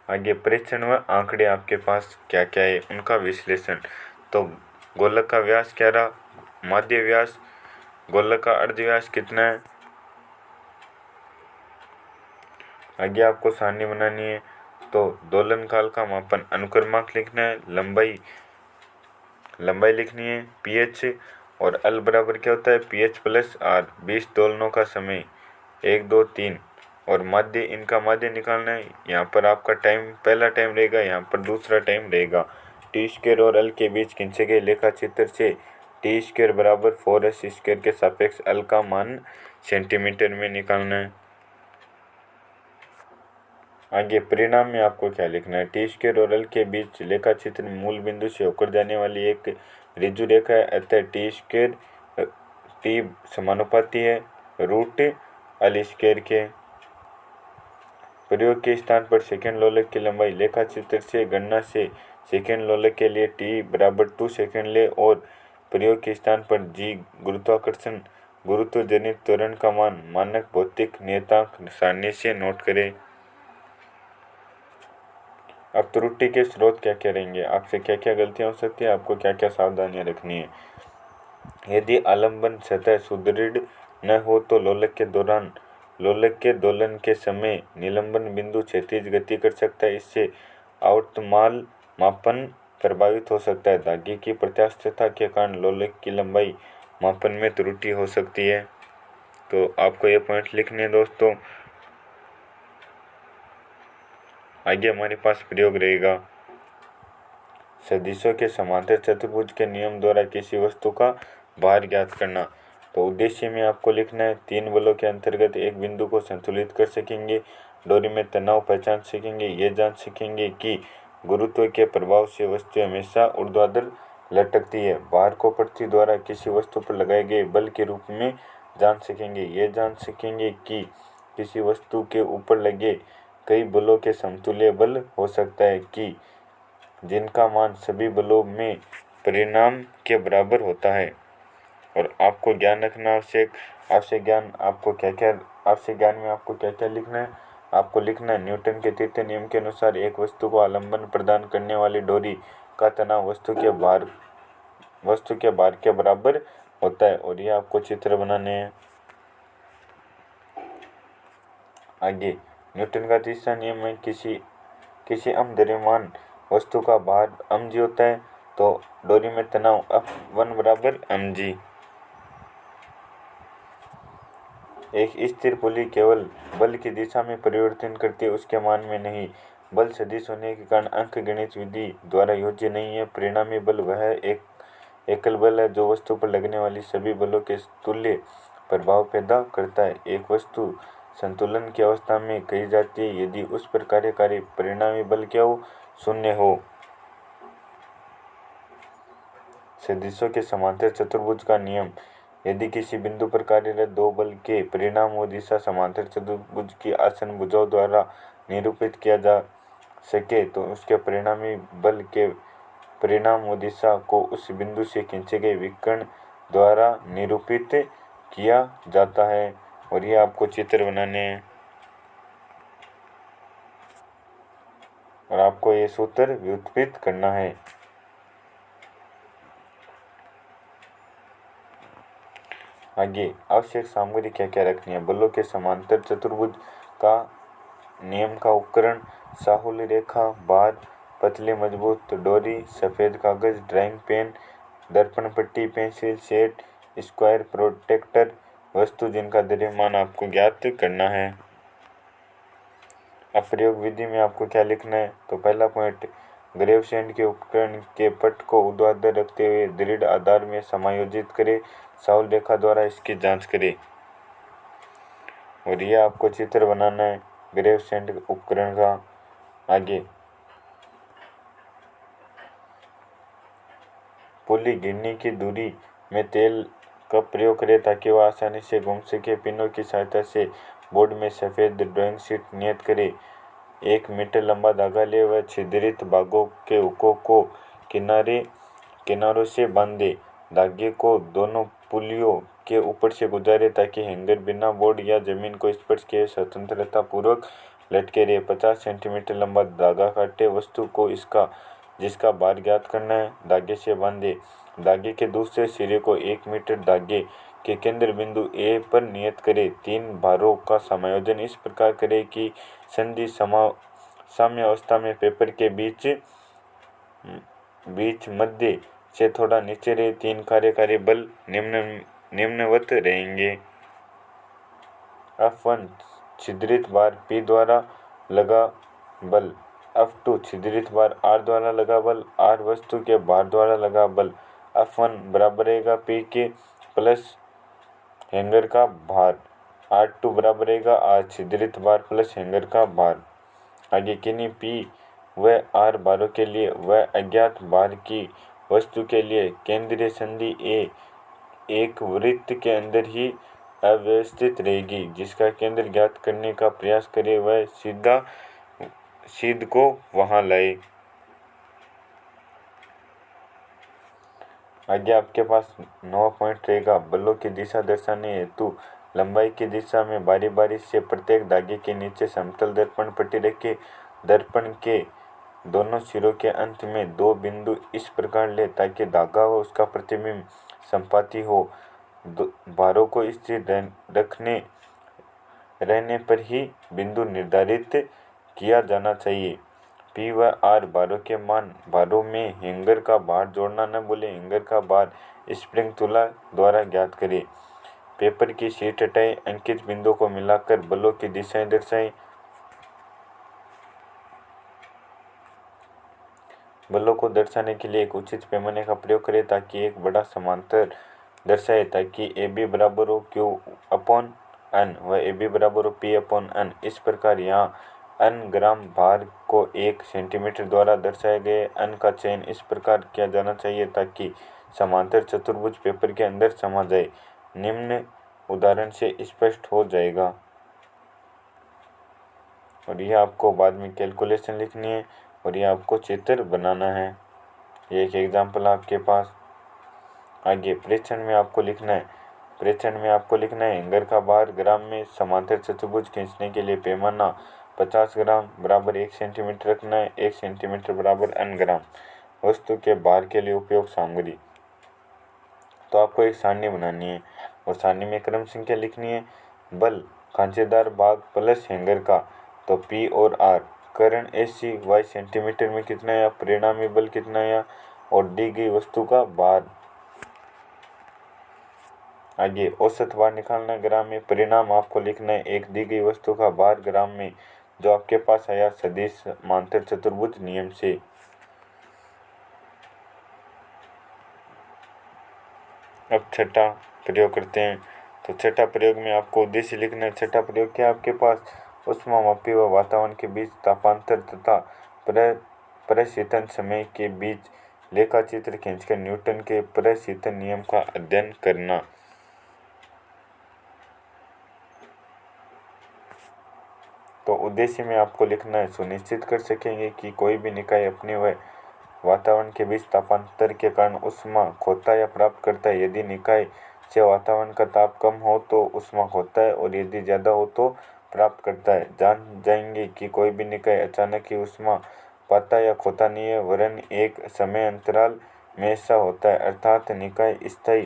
आगे परीक्षण व आंकड़े आपके पास क्या क्या है उनका विश्लेषण। तो गोलक का व्यास क्या रहा, माध्य व्यास, गोलक का अर्धव्यास कितना है। आगे आपको सारणी बनानी है। तो दोलन काल का मापन, अनुक्रमांक लिखना है, लंबाई लिखनी है, PH और L बराबर क्या होता है PH प्लस R। 20 दोलनों का समय 1, 2, 3 और माध्य, इनका माध्य निकालना है। यहाँ पर आपका टाइम पहला टाइम रहेगा, यहाँ पर दूसरा टाइम रहेगा। टी स्क्वायर और एल के बीच खींचे गए लेखा चित्र से टी स्क्वायर बराबर 4s स्क्वायर के सापेक्ष एल का मान सेंटीमीटर में निकालना है। आगे परिणाम में आपको क्या लिखना है। टी स्क्वायर और एल के बीच लेखा चित्र में मूल बिंदु से होकर जाने वाली एक ऋजु रेखा है, अतः टी स्क्वायर टी समानुपाती है रूट एल स्क्वायर के। प्रयोग के स्थान पर सेकेंड लोलक की लंबाई लेखा चित्र से गणना से सेकेंड लोलक के लिए टी बराबर 2 सेकेंड ले और प्रयोग के स्थान पर जी गुरुत्वाकर्षण गुरुत्व जनित त्वरण का मान मानक भौतिक नियतांक सारणी से नोट करें। अब त्रुटि के स्रोत क्या क्या रहेंगे, आपसे क्या क्या गलतियां हो सकती है, आपको क्या क्या सावधानियां रखनी है। यदि आलम्बन सतह सुदृढ़ न हो तो लोलक के दोलन के समय निलंबन बिंदु क्षैतिज गति कर सकता है, इससे आवर्तमाल मापन प्रभावित हो सकता है। धागे की प्रत्यास्थता के कारण लोलक की लंबाई मापन में त्रुटि हो सकती है। तो आपको ये पॉइंट लिखने हैं दोस्तों। आगे हमारे पास प्रयोग रहेगा सदिशों के समांतर चतुर्भुज के नियम द्वारा किसी वस्तु का भार ज्ञात करना। तो उद्देश्य में आपको लिखना है 3 बलों के अंतर्गत एक बिंदु को संतुलित कर सकेंगे, डोरी में तनाव पहचान सकेंगे, ये जान सकेंगे कि गुरुत्व के प्रभाव से वस्तु हमेशा ऊर्ध्वाधर लटकती है, भार को पृथ्वी द्वारा किसी वस्तु पर लगाए गए बल के रूप में जान सकेंगे, ये जान सकेंगे कि किसी वस्तु के ऊपर लगे कई बलों के समतुल्य बल हो सकता है कि जिनका मान सभी बलों में परिणाम के बराबर होता है। और आपको ज्ञान रखना आवश्यक। आवश्यक ज्ञान आपको क्या क्या आवश्यक ज्ञान में आपको क्या क्या लिखना है। आपको लिखना है न्यूटन के तृतीय नियम के अनुसार एक वस्तु को आलंबन प्रदान करने वाली डोरी का तनाव वस्तु के भार के बराबर होता है। और ये आपको चित्र बनाने हैं। आगे न्यूटन का तीसरा नियम है किसी द्रव्यमान वस्तु का भार mg होता है तो डोरी में तनाव F1 बराबर mg। एक स्थिर पुली केवल बल की दिशा में परिवर्तन करती है, उसके मान में नहीं। बल सदिश होने के कारण अंकगणित विधि द्वारा योज्य नहीं है। परिणामी बल वह एक एकल बल है जो वस्तु पर लगने वाली सभी बलों के तुल्य प्रभाव पैदा करता है। एक वस्तु संतुलन की अवस्था में कही जाती है यदि उस पर कार्यकारी परिणामी बल क्या हो, शून्य हो। सदिशों के समांतर चतुर्भुज का नियम। यदि किसी बिंदु पर कार्यरत दो बल के परिणाम व दिशा समांतर चतुर्भुज की आसन भुजाओं द्वारा निरूपित किया जा सके तो उसके परिणामी बल के परिणाम व दिशा को उस बिंदु से खींचे गए विकर्ण द्वारा निरूपित किया जाता है। और ये आपको चित्र बनाने हैं और आपको ये सूत्र व्युत्पत्त करना है। आगे आवश्यक सामग्री क्या क्या रखनी है। बलों के समांतर चतुर्भुज का नियम का उपकरण, साहुल्य रेखा, बार, पतली मजबूत डोरी, सफ़ेद कागज, ड्राइंग पेन, दर्पण पट्टी, पेंसिल सेट, स्क्वायर प्रोटेक्टर, वस्तु जिनका द्रव्यमान आपको ज्ञात करना है। अब प्रयोग विधि में आपको क्या लिखना है। तो पहला पॉइंट, ग्रेवसेंड के उपकरण के पट को ऊर्ध्वाधर रखते हुए दृढ़ आधार में समायोजित करें, साहुल रेखा द्वारा इसकी जांच करें। और यह आपको चित्र बनाना है ग्रेवसेंड उपकरण का। आगे पुली गिरने की दूरी में तेल का प्रयोग करें ताकि वह आसानी से घूम सके। पिनों की सहायता से बोर्ड में सफ़ेद ड्राइंग शीट नियत करें। 1 मीटर लंबा धागा ले व छिद्रित भागों के हुकों को किनारों से बांध दे। धागे को दोनों पुलियों के ऊपर से गुजारे ताकि हैंगर बिना बोर्ड या जमीन को स्पर्श किए स्वतंत्रता पूर्वक लटके रहे। 50 सेंटीमीटर लंबा धागा काटे। वस्तु को जिसका भार ज्ञात करना है धागे से बांधे। धागे के दूसरे सिरे को 1 मीटर धागे के केंद्र बिंदु A पर नियत करें। 3 भारों का समायोजन इस प्रकार करें कि संधि साम्य अवस्था में पेपर के बीच मध्य से थोड़ा नीचे रहे। 3 कार्यकारी बल निम्नवत रहेंगे। F1 छिद्रित बार P द्वारा लगा बल, F2 छिद्रित बार R द्वारा लगा बल, R वस्तु के भार द्वारा लगा बल। F1 बराबर रहेगा P के प्लस हैंगर का भार, R2 बराबर रहेगा R छिद्रित बार प्लस हैंगर का भार। आगे किन्हीं P व R भारों के लिए व अज्ञात भार की वस्तु के लिए केंद्रीय संधि A एक वृत्त के अंदर ही अव्यवस्थित रहेगी। जिसका केंद्र ज्ञात करने का प्रयास करे वह सीध को वहां लाए। आगे आपके पास 9 पॉइंट रहेगा। बलों की दिशा दर्शाने हेतु लंबाई की दिशा में बारी बारी से प्रत्येक धागे के नीचे समतल दर्पण पट्टी रखें। दर्पण के दोनों सिरों के अंत में 2 बिंदु इस प्रकार ले ताकि धागा हो उसका प्रतिबिंब संपाती हो। भारों को स्थिर रहने पर ही बिंदु निर्धारित किया जाना चाहिए। P व R भारों के मान। भारों में हैंगर का भार जोड़ना न भूलें। हैंगर का भार स्प्रिंग तुला द्वारा ज्ञात करें। पेपर की शीट हटाएं। अंकित बिंदुओं को मिलाकर बलों की दिशाएं दर्शाएं। बलों को दर्शाने के लिए एक उचित पैमाने का प्रयोग करें ताकि एक बड़ा समांतर दर्शाए ताकि AB बराबर हो Q/N व AB बराबर हो P/N। इस प्रकार यहाँ N ग्राम भार को 1 सेंटीमीटर द्वारा दर्शाए गए N का चयन इस प्रकार किया जाना चाहिए ताकि समांतर चतुर्भुज पेपर के अंदर समा जाए। निम्न उदाहरण से स्पष्ट हो जाएगा। और यह आपको बाद में कैलकुलेशन लिखनी है और ये आपको चित्र बनाना है। ये एक एग्जाम्पल आपके पास। आगे प्रेक्षण में आपको लिखना है। प्रेक्षण में आपको लिखना है हैंगर का भार ग्राम में। समांतर चतुर्भुज खींचने के लिए पैमाना 50 ग्राम बराबर 1 सेंटीमीटर रखना है। 1 सेंटीमीटर बराबर N ग्राम। वस्तु के भार के लिए उपयोग सामग्री। तो आपको एक सारणी बनानी है और सारणी में क्रम संख्या लिखनी है। बल खांचेदार भाग प्लस हैंगर का तो P और R। कर्ण AC y सेंटीमीटर में कितना या परिणामी बल कितना या और दी गई वस्तु का भार। आगे औसत भार निकालना है ग्राम में। परिणाम आपको लिखना है एक दी गई वस्तु का भार ग्राम में जो आपके पास आया सदिश समांतर चतुर्भुज नियम से। अब छठा प्रयोग करते हैं। तो छठा प्रयोग में आपको उद्देश्य लिखना है। छठा प्रयोग क्या आपके पास ऊष्मामापी व वातावरण के बीच तापांतर तथा प्रशीतन समय के बीच लेखा चित्र खींचकर न्यूटन के प्रशीतन नियम का अध्ययन करना। तो उद्देश्य में आपको लिखना है सुनिश्चित कर सकेंगे कि कोई भी निकाय अपने व वातावरण के बीच तापांतर के कारण ऊष्मा खोता या प्राप्त करता है। यदि निकाय से वातावरण का ताप कम हो तो ऊष्मा खोता है और यदि ज़्यादा हो तो प्राप्त करता है। जान जाएंगे कि कोई भी निकाय अचानक ही ऊष्मा पाता या खोता नहीं है वरन एक समय अंतराल में ऐसा होता है अर्थात निकाय स्थायी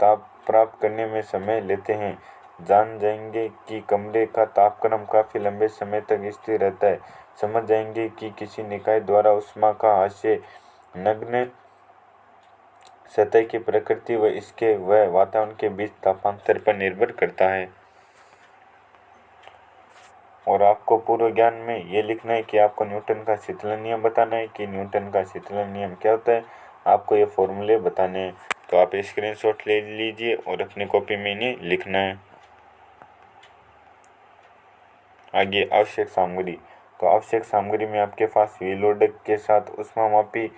ताप प्राप्त करने में समय लेते हैं। जान जाएंगे कि कमरे का तापक्रम काफ़ी लंबे समय तक स्थिर रहता है। समझ जाएंगे कि किसी निकाय द्वारा ऊष्मा का हास्य नग्न सतह की प्रकृति व इसके व वातावरण के बीच तापांतर पर निर्भर करता है। और आपको पूर्व ज्ञान में ये लिखना है कि आपको न्यूटन का शीतलन नियम बताना है कि न्यूटन का शीतलन नियम क्या होता है। आपको ये फॉर्मूले बताने हैं। तो आप स्क्रीनशॉट ले लीजिए और अपनी कॉपी में इन्हें लिखना है। आगे आवश्यक सामग्री। तो आवश्यक सामग्री में आपके पास विलोडक के साथ ऊष्मामापी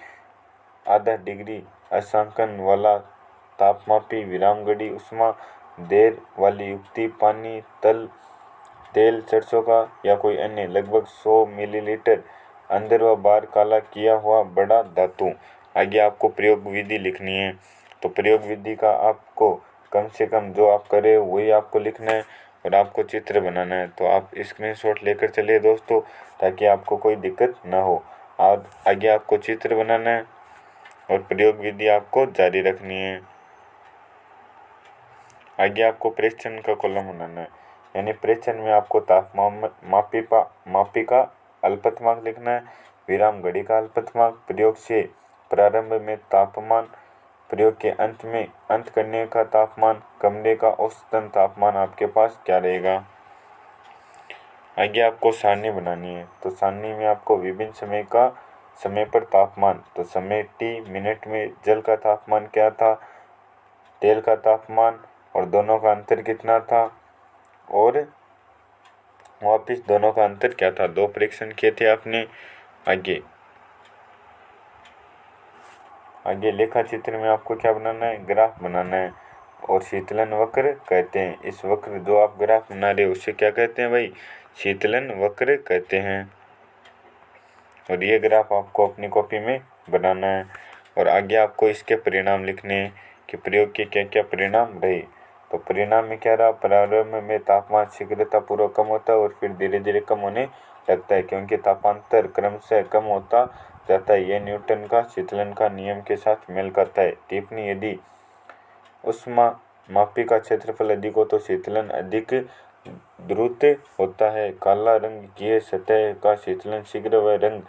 आधा डिग्री अंशांकन वाला तापमापी विराम घड़ी ऊष्मा देर वाली युक्ति पानी तेल सरसों का या कोई अन्य लगभग 100 मिलीलीटर अंदर व बाहर काला किया हुआ बड़ा धातु। आगे आपको प्रयोग विधि लिखनी है। तो प्रयोग विधि का आपको कम से कम जो आप करें वही आपको लिखना है और आपको चित्र बनाना है। तो आप स्क्रीनशॉट लेकर चलिए दोस्तों ताकि आपको कोई दिक्कत ना हो। और आगे आपको चित्र बनाना है और प्रयोग विधि आपको जारी रखनी है। आगे आपको प्रेक्षण का कॉलम बनाना है यानी प्रेक्षण में आपको मापी का अल्पतमांक लिखना है। विराम घड़ी का अल्पतमांक। प्रयोग से प्रारंभ में तापमान। प्रयोग के अंत करने का तापमान। कमरे का औसतन तापमान आपके पास क्या रहेगा। आगे आपको सारणी बनानी है। तो सारणी में आपको विभिन्न समय पर तापमान। तो समय t मिनट में जल का तापमान क्या था, तेल का तापमान और दोनों का अंतर कितना था और वापिस दोनों का अंतर क्या था, दो परीक्षण किए थे आपने। आगे लेखा चित्र में आपको क्या बनाना है, ग्राफ बनाना है, और शीतलन वक्र कहते हैं। इस वक्र जो आप ग्राफ बना रहे हो उसे क्या कहते हैं भाई, शीतलन वक्र कहते हैं। और ये ग्राफ आपको अपनी कॉपी में बनाना है। और आगे आपको इसके परिणाम लिखने हैं कि प्रयोग के क्या क्या परिणाम रहे। तो परिणाम में क्या रहा, प्रारंभ में तापमान शीघ्रतापूर्वक कम होता है और फिर धीरे धीरे कम होने लगता है क्योंकि तापांतर क्रमशः कम होता जाता है। यह न्यूटन का शीतलन का नियम के साथ मेल खाता है। टिप्पणी, यदि ऊष्मामापी का क्षेत्रफल अधिक हो तो शीतलन अधिक द्रुत होता है। काला रंग किए सतह का शीतलन शीघ्र व रंग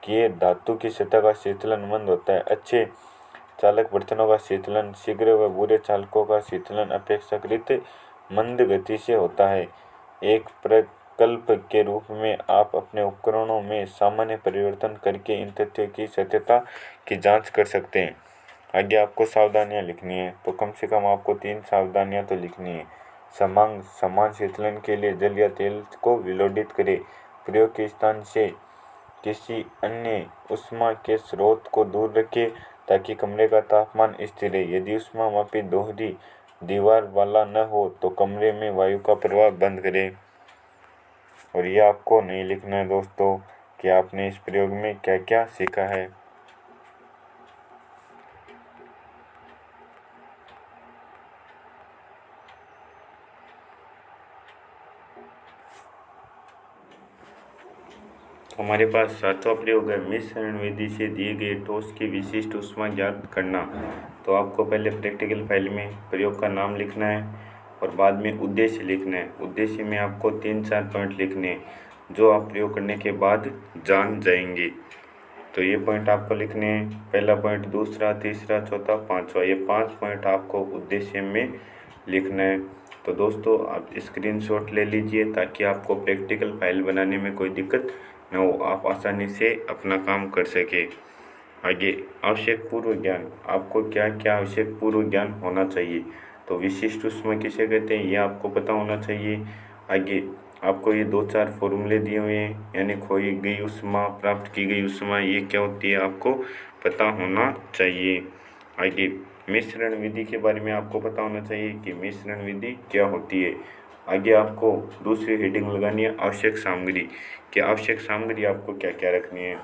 किए धातु की सतह का शीतलन मंद होता है। अच्छे चालक बर्तनों का शीतलन शीघ्र व बुरे चालकों का शीतलन अपेक्षाकृत मंद गति से होता है। एक प्रकल्प के रूप में आप अपने उपकरणों में सामान्य परिवर्तन करके इन तथ्यों की सत्यता की जांच कर सकते हैं। आगे आपको सावधानियां लिखनी है, तो कम से कम आपको 3 सावधानियां तो लिखनी है। समान शीतलन के लिए जल या तेल को विलोडित करें। प्रयोग के स्थान से किसी अन्य ऊष्मा के स्रोत को दूर रखें ताकि कमरे का तापमान स्थिर रहे। यदि ऊष्मामापी दोहरी दीवार वाला न हो तो कमरे में वायु का प्रवाह बंद करें। और ये आपको नहीं लिखना है दोस्तों कि आपने इस प्रयोग में क्या क्या सीखा है। हमारे पास सातवां प्रयोग है, मिश्रण विधि से दिए गए ठोस की विशिष्ट ऊष्मा ज्ञात करना। तो आपको पहले प्रैक्टिकल फाइल में प्रयोग का नाम लिखना है और बाद में उद्देश्य लिखना है। उद्देश्य में आपको 3-4 पॉइंट लिखने हैं जो आप प्रयोग करने के बाद जान जाएंगे। तो ये पॉइंट आपको लिखने हैं, पहला पॉइंट, दूसरा, तीसरा, चौथा, पाँचवा, ये 5 पॉइंट आपको उद्देश्य में लिखना है। तो दोस्तों आप स्क्रीनशॉट ले लीजिए ताकि आपको प्रैक्टिकल फाइल बनाने में कोई दिक्कत न हो, आप आसानी से अपना काम कर सके। आगे आवश्यक पूर्व ज्ञान, आपको क्या क्या आवश्यक पूर्व ज्ञान होना चाहिए। तो विशिष्ट ऊष्मा किसे कहते हैं ये आपको पता होना चाहिए। आगे आपको ये 2-4 फॉर्मूले दिए हुए हैं, यानी खोई गई ऊष्मा, प्राप्त की गई ऊष्मा, ये क्या होती है आपको पता होना चाहिए। आगे मिश्रण विधि के बारे में आपको पता होना चाहिए कि मिश्रण विधि क्या होती है। आगे आपको दूसरी हेडिंग लगानी है, आवश्यक सामग्री, कि आवश्यक सामग्री आपको क्या क्या रखनी है।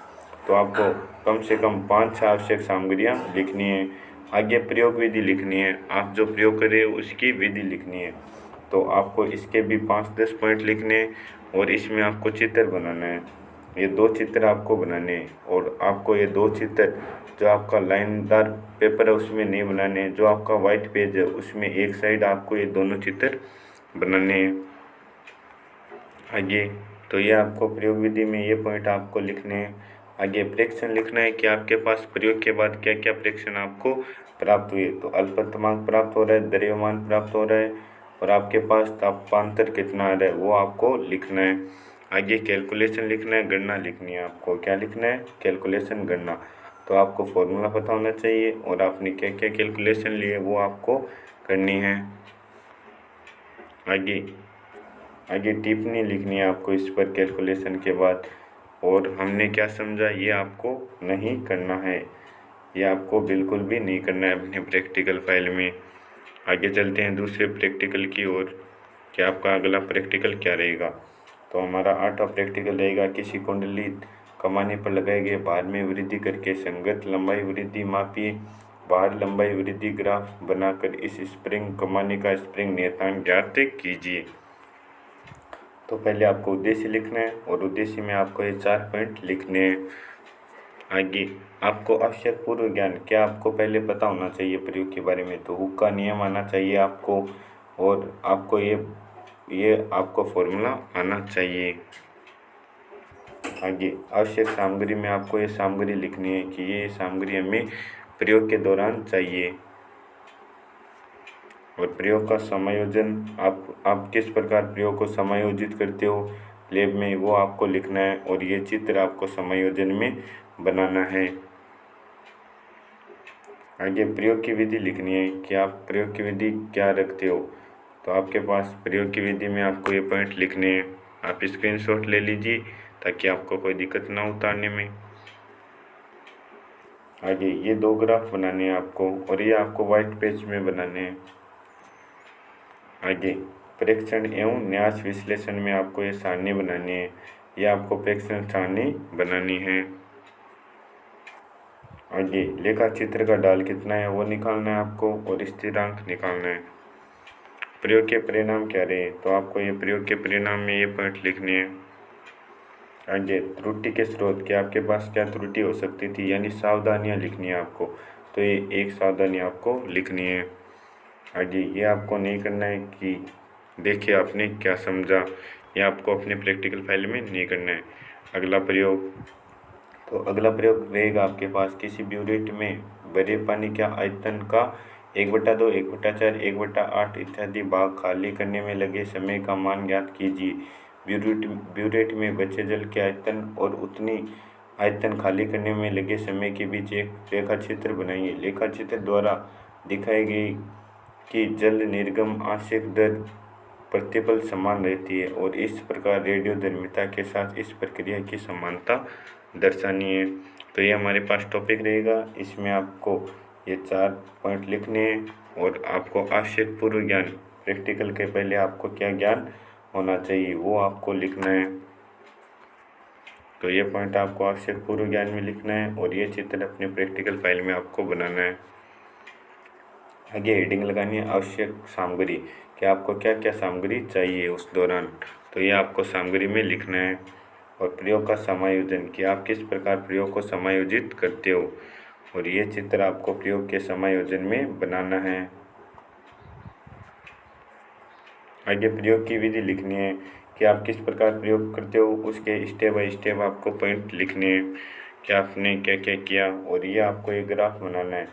तो आपको कम से कम 5-6 आवश्यक सामग्रियाँ लिखनी है। आगे प्रयोग विधि लिखनी है, आप जो प्रयोग कर रहे हो उसकी विधि लिखनी है। तो आपको इसके भी 5-10 पॉइंट लिखने हैं और इसमें आपको चित्र बनाना है। ये 2 चित्र आपको बनाने हैं और आपको ये 2 चित्र जो आपका लाइनदार पेपर है उसमें नहीं बनाने हैं, जो आपका वाइट पेज है उसमें एक साइड आपको ये दोनों चित्र बनाने हैं। आगे तो ये आपको प्रयोग विधि में ये पॉइंट आपको लिखने हैं। आगे प्रेक्षण लिखना है कि आपके पास प्रयोग के बाद क्या क्या प्रेक्षण आपको प्राप्त हुए। तो अल्पतमांक प्राप्त हो रहा है, द्रव्यमान प्राप्त हो रहा है और आपके पास तापांतर कितना आ रहा है वो आपको लिखना है। आगे कैलकुलेशन लिखना है, गणना लिखनी है। आपको क्या लिखना है, कैलकुलेशन, गणना। तो आपको फॉर्मूला पता होना चाहिए और आपने क्या क्या कैलकुलेशन लिए वो आपको करनी है। आगे टिप्पणी लिखनी है आपको इस पर कैलकुलेशन के बाद, और हमने क्या समझा ये आपको नहीं करना है, ये आपको बिल्कुल भी नहीं करना है अपने प्रैक्टिकल फाइल में। आगे चलते हैं दूसरे प्रैक्टिकल की ओर कि आपका अगला प्रैक्टिकल क्या रहेगा। तो हमारा 8वां प्रैक्टिकल रहेगा, किसी कुंडली कमाने पर लगाए गए भार में वृद्धि करके संगत लंबाई वृद्धि मापिए। भार लंबाई वृद्धि ग्राफ बनाकर इस स्प्रिंग कमाने का स्प्रिंग नियतांक ज्ञात कीजिए। तो पहले आपको उद्देश्य लिखना है और उद्देश्य में आपको ये 4 पॉइंट लिखने हैं। आगे आपको आवश्यक पूर्व ज्ञान, क्या आपको पहले पता होना चाहिए प्रयोग के बारे में। तो हुक का नियम आना चाहिए आपको, और आपको ये आपको फॉर्मूला आना चाहिए। आगे आवश्यक सामग्री में आपको ये सामग्री लिखनी है कि ये सामग्री हमें प्रयोग के दौरान चाहिए। और प्रयोग का समायोजन, आप किस प्रकार प्रयोग को समायोजित करते हो लैब में वो आपको लिखना है और ये चित्र आपको समायोजन में बनाना है। आगे प्रयोग की विधि लिखनी है कि आप प्रयोग की विधि क्या रखते हो। तो आपके पास प्रयोग की विधि में आपको ये पॉइंट लिखने हैं। आप स्क्रीनशॉट ले लीजिए ताकि आपको कोई दिक्कत ना उतारने में। आगे ये 2 ग्राफ बनाने हैं आपको और ये आपको वाइट पेज में बनाने हैं। आगे प्रेक्षण एवं न्यास विश्लेषण में आपको ये सारणी बनानी है, ये आपको प्रेक्षण सारणी बनानी है। आगे लेखा चित्र का ढाल कितना है वो निकालना है आपको और स्थिरांक निकालना है। प्रयोग के परिणाम क्या रहे, तो आपको ये प्रयोग के परिणाम में ये पॉइंट लिखने हैं। आगे त्रुटि के स्रोत, कि आपके पास क्या त्रुटि हो सकती थी, यानी सावधानियां लिखनी है आपको, तो ये एक सावधानी आपको लिखनी है। आगे ये आपको नहीं करना है कि देखिए आपने क्या समझा, ये आपको अपने प्रैक्टिकल फाइल में नहीं करना है। अगला प्रयोग, तो अगला प्रयोग रहेगा आपके पास, किसी ब्यूरेट में भरे पानी के आयतन का 1/2, 1/4, 1/8 इत्यादि भाग खाली करने में लगे समय का मान ज्ञात कीजिए। ब्यूरेट में बचे जल के आयतन और उतनी आयतन खाली करने में लगे समय के बीच एक रेखा चित्र बनाइए। रेखा चित्र द्वारा दिखाई गई कि जल निर्गम आंशिक दर प्रतिपल समान रहती है और इस प्रकार रेडियोधर्मिता के साथ इस प्रक्रिया की समानता दर्शानी है। तो ये हमारे पास टॉपिक रहेगा, इसमें आपको ये 4 पॉइंट लिखने हैं और आपको आवश्यक पूर्व ज्ञान, प्रैक्टिकल के पहले आपको क्या ज्ञान होना चाहिए वो आपको लिखना है। तो ये पॉइंट आपको आवश्यक पूर्व ज्ञान में लिखना है और ये चित्र अपने प्रैक्टिकल फाइल में आपको बनाना है। आगे हेडिंग लगानी है आवश्यक सामग्री, कि आपको क्या क्या सामग्री चाहिए उस दौरान, तो ये आपको सामग्री में लिखना है। और प्रयोग का समायोजन, कि आप किस प्रकार प्रयोग को समायोजित करते हो, और ये चित्र आपको प्रयोग के समायोजन में बनाना है। आगे प्रयोग की विधि लिखनी है, कि आप किस प्रकार प्रयोग करते हो, उसके स्टेप बाय स्टेप आपको पॉइंट लिखने हैं कि आपने क्या क्या किया। और ये आपको एक ग्राफ बनाना है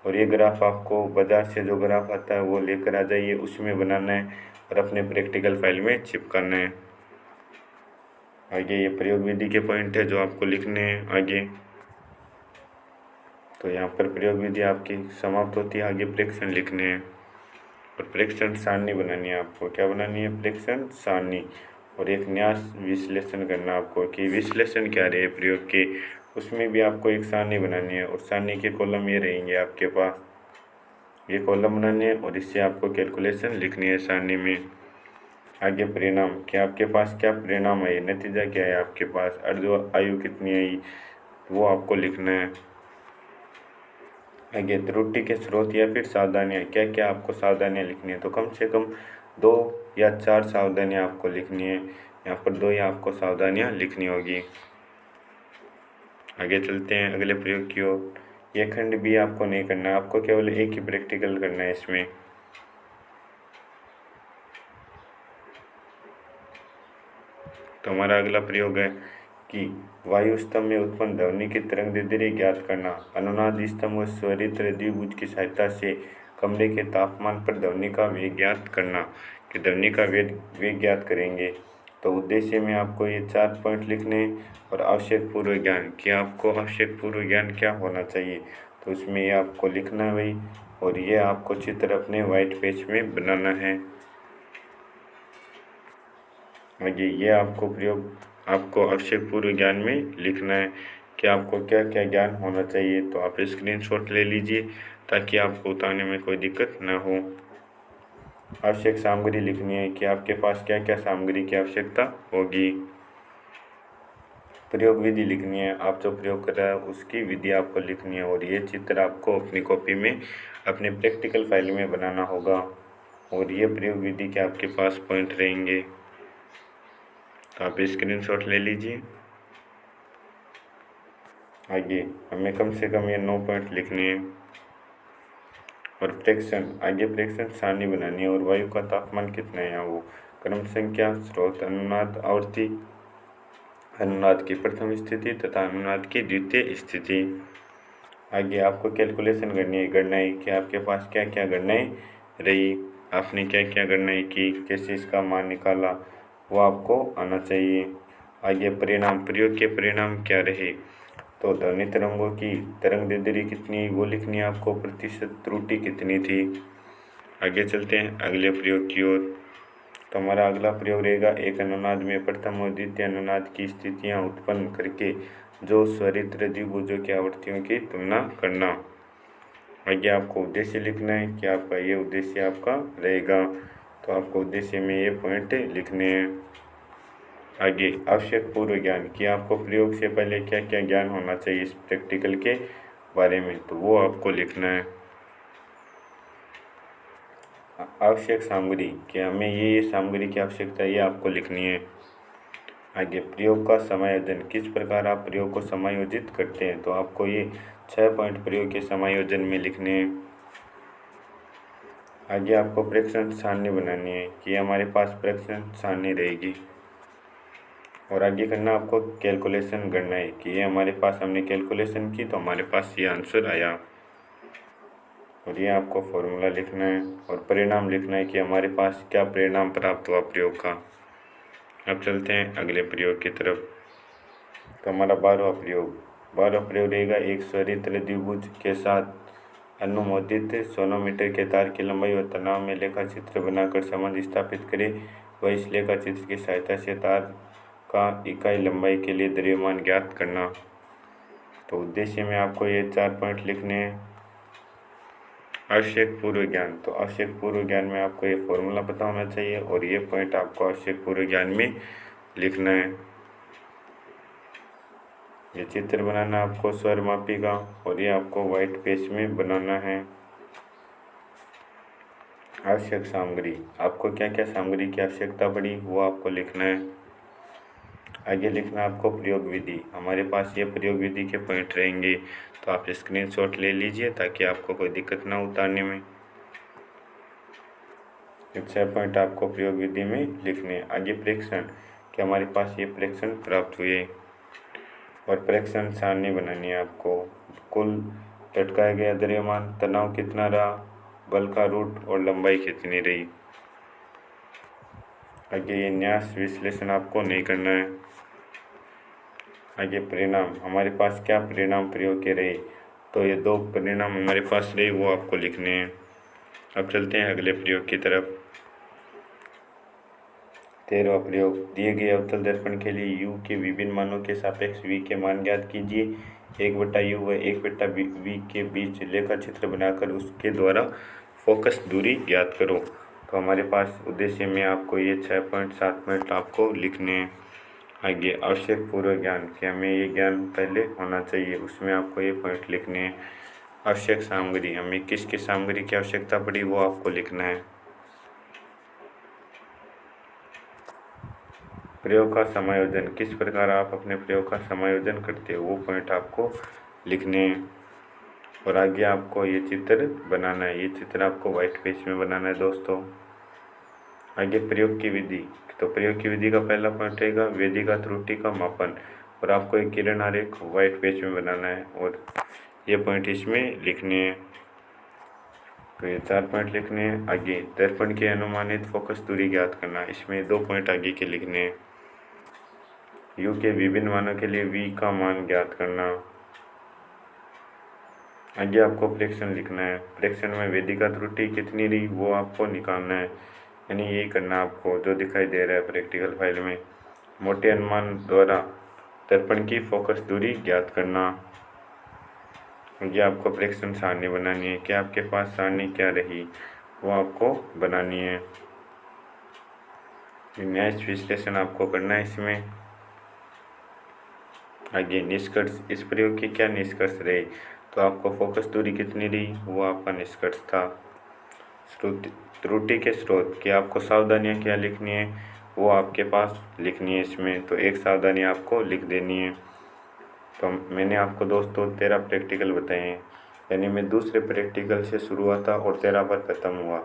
और ये ग्राफ आपको बाजार से जो ग्राफ आता है वो लेकर आ जाइए, उसमें बनाना है और अपने प्रैक्टिकल फाइल में चिपकाना है। आगे ये प्रयोग विधि के पॉइंट है जो आपको लिखने हैं आगे। तो यहाँ पर प्रयोग विधि आपकी समाप्त होती है, आगे प्रेक्षण लिखने हैं और प्रेक्षण सारणी बनानी है आपको। क्या बनानी है, प्रेक्षण सारणी, और एक न्यास विश्लेषण करना आपको कि विश्लेषण क्या रहे प्रयोग के, उसमें भी आपको एक सारणी बनानी है और सारणी के कॉलम ये रहेंगे आपके पास, ये कॉलम बनाने हैं और इससे आपको कैलकुलेशन लिखनी है सारणी में। आगे परिणाम, कि आपके पास क्या परिणाम है, नतीजा क्या है आपके पास, अर्ध आयु कितनी आई वो आपको लिखना है। आगे त्रुटि के स्रोत या फिर सावधानियाँ, क्या क्या आपको सावधानियाँ लिखनी है, तो कम से कम 2 या 4 सावधानियाँ आपको लिखनी है, यहाँ पर 2 या आपको सावधानियाँ लिखनी होगी। आगे चलते हैं अगले प्रयोग की ओर। ये खंड भी आपको नहीं करना है, आपको केवल एक ही प्रैक्टिकल करना है इसमें। तो हमारा अगला प्रयोग है कि वायु स्तंभ में उत्पन्न ध्वनि की तरंग दैर्ध्य ज्ञात करना। अनुनाद स्तंभ व स्वरित द्विभुज की सहायता से कमरे के तापमान पर ध्वनि का वेग ज्ञात करना, कि ध्वनि का वेग ज्ञात करेंगे। तो उद्देश्य में आपको ये 4 पॉइंट लिखने और आवश्यक पूर्व ज्ञान, कि आपको आवश्यक पूर्व ज्ञान क्या होना चाहिए, तो उसमें ये आपको लिखना है भाई, और ये आपको चित्र अपने वाइट पेज में बनाना है। आगे ये आपको प्रयोग आपको आवश्यक पूर्व ज्ञान में लिखना है कि आपको क्या क्या ज्ञान होना चाहिए। तो आप स्क्रीनशॉट ले लीजिए ताकि आपको उतारने में कोई दिक्कत न हो। आवश्यक सामग्री लिखनी है कि आपके पास क्या क्या सामग्री की आवश्यकता होगी। प्रयोग विधि लिखनी है, आप जो प्रयोग कर रहे हैं उसकी विधि आपको लिखनी है और ये चित्र आपको अपनी कॉपी में अपने प्रैक्टिकल फाइल में बनाना होगा और ये प्रयोग विधि के आपके पास पॉइंट रहेंगे। तो आप स्क्रीनशॉट ले लीजिए। आगे हमें कम से कम ये 9 पॉइंट लिखने हैं और प्रेक्षण, आगे प्रेक्षण सारणी बनानी है और वायु का तापमान कितना है, वो क्रम संख्या, स्रोत, अनुनाद आवृत्ति, अनुनाद की प्रथम स्थिति तथा अनुनाद की द्वितीय स्थिति। आगे आपको कैलकुलेशन करनी है, गणनाएं कि आपके पास क्या क्या गणनाएं रही, आपने क्या क्या गणनाएं की, कैसे इसका मान निकाला, वो आपको आना चाहिए। आगे परिणाम, प्रयोग के परिणाम क्या रहे, तो ध्वनि तरंगों की तरंग दैर्ध्य कितनी वो लिखनी है आपको, प्रतिशत त्रुटि कितनी थी। आगे चलते हैं अगले प्रयोग की ओर। तो हमारा अगला प्रयोग रहेगा, एक अनुनाद में प्रथम और द्वितीय अनुनाद की स्थितियां उत्पन्न करके जो स्वरित्र द्विभुजों की आवृत्तियों की तुलना करना। आगे आपको उद्देश्य लिखना है कि आपका ये उद्देश्य आपका रहेगा, तो आपको उद्देश्य में ये पॉइंट लिखने हैं। आगे आवश्यक पूर्व ज्ञान कि आपको प्रयोग से पहले क्या क्या ज्ञान होना चाहिए इस प्रैक्टिकल के बारे में, तो वो आपको लिखना है। आवश्यक सामग्री कि हमें ये सामग्री की आवश्यकता है, ये आपको लिखनी है। आगे प्रयोग का समायोजन, किस प्रकार आप प्रयोग को समायोजित करते हैं, तो आपको ये 6 पॉइंट प्रयोग के समायोजन में लिखने हैं। आगे आपको प्रेक्षण सारणी बनानी है कि हमारे पास प्रेक्षण सारणी रहेगी। और आगे करना आपको कैलकुलेशन करना है कि ये हमारे पास हमने कैलकुलेशन की तो हमारे पास ये आंसर आया, और ये आपको फॉर्मूला लिखना है। और परिणाम लिखना है कि हमारे पास क्या परिणाम प्राप्त हुआ प्रयोग का। अब चलते हैं अगले प्रयोग की तरफ। तो हमारा 12वां प्रयोग रहेगा, एक स्वरित्र द्विभुज के साथ अनुमोदित सोनोमीटर के तार की लंबाई और तनाव में लेखा चित्र बनाकर संबंध स्थापित करें व इस लेखा चित्र की सहायता से तार का इकाई लंबाई के लिए द्रव्यमान ज्ञात करना। तो उद्देश्य में आपको ये 4 पॉइंट लिखने हैं। आवश्यक पूर्व ज्ञान, तो आवश्यक पूर्व ज्ञान में आपको ये फॉर्मूला पता होना चाहिए और ये पॉइंट आपको आवश्यक पूर्व ज्ञान में लिखना है। ये चित्र बनाना आपको स्वर मापी का, और ये आपको व्हाइट पेज में बनाना है। आवश्यक सामग्री, आपको क्या क्या सामग्री की आवश्यकता पड़ी वो आपको लिखना है। आगे लिखना आपको प्रयोग विधि, हमारे पास ये प्रयोग विधि के पॉइंट रहेंगे, तो आप स्क्रीनशॉट ले लीजिए ताकि आपको कोई दिक्कत ना उतारने में। 6 पॉइंट आपको प्रयोग विधि में लिखने। आगे प्रेक्षण कि हमारे पास ये प्रेक्षण प्राप्त हुए, और प्रेक्षण सारणी बनानी है आपको। कुल लटकाया गया द्रव्यमान, तनाव कितना रहा, बल का रूट और लंबाई कितनी रही। आगे ये न्यास विश्लेषण आपको नहीं करना है। आगे परिणाम, हमारे पास क्या परिणाम प्रयोग के रहे, तो ये 2 परिणाम हमारे पास रहे वो आपको लिखने हैं। अब चलते हैं अगले प्रयोग की तरफ। 13वां प्रयोग, दिए गए अवतल दर्पण के लिए u के विभिन्न मानों के सापेक्ष v के मान ज्ञात कीजिए। 1/u व 1/v के बीच लेखा चित्र बनाकर उसके द्वारा फोकस दूरी ज्ञात करो। तो हमारे पास उद्देश्य में आपको ये 6 पॉइंट 7 पॉइंट आपको लिखने हैं। आगे आवश्यक पूर्व ज्ञान कि हमें ये ज्ञान पहले होना चाहिए, उसमें आपको ये पॉइंट लिखने हैं। आवश्यक सामग्री, हमें किस किस सामग्री की आवश्यकता पड़ी वो आपको लिखना है। प्रयोग का समायोजन, किस प्रकार आप अपने प्रयोग का समायोजन करते हो वो पॉइंट आपको लिखने हैं। और आगे आपको ये चित्र बनाना है, ये चित्र आपको व्हाइट पेज में बनाना है दोस्तों। आगे प्रयोग की विधि, तो प्रयोग की विधि का पहला पॉइंट रहेगा वेदिका त्रुटि का मापन, और आपको एक किरण आरेख व्हाइट पेज में बनाना है और ये पॉइंट इसमें लिखने हैं। तो ये 4 पॉइंट लिखने हैं। आगे दर्पण की अनुमानित फोकस दूरी ज्ञात करना, इसमें 2 पॉइंट आगे के लिखने हैं। u के विभिन्न मानों के लिए v का मान ज्ञात करना। आगे आपको प्रेक्षण लिखना है, प्रेक्षण में वेदिका त्रुटि कितनी रही वो आपको निकालना है, यानी यही करना आपको जो दिखाई दे रहा है प्रैक्टिकल फाइल में। मोटे अनुमान द्वारा दर्पण की फोकस दूरी ज्ञात करना। ये आपको प्रेक्षण सारणी बनानी है कि आपके पास सारणी क्या रही वो आपको बनानी है। न्यास विश्लेषण आपको करना है इसमें। आगे निष्कर्ष, इस प्रयोग के क्या निष्कर्ष रहे, तो आपको फोकस दूरी कितनी रही वो आपका निष्कर्ष था। त्रुटि के स्रोत कि आपको सावधानियां क्या लिखनी है वो आपके पास लिखनी है इसमें, तो एक सावधानी आपको लिख देनी है। तो मैंने आपको दोस्तों 13 प्रैक्टिकल बताए हैं, यानी मैं दूसरे प्रैक्टिकल से शुरू हुआ था और 13 पर ख़त्म हुआ।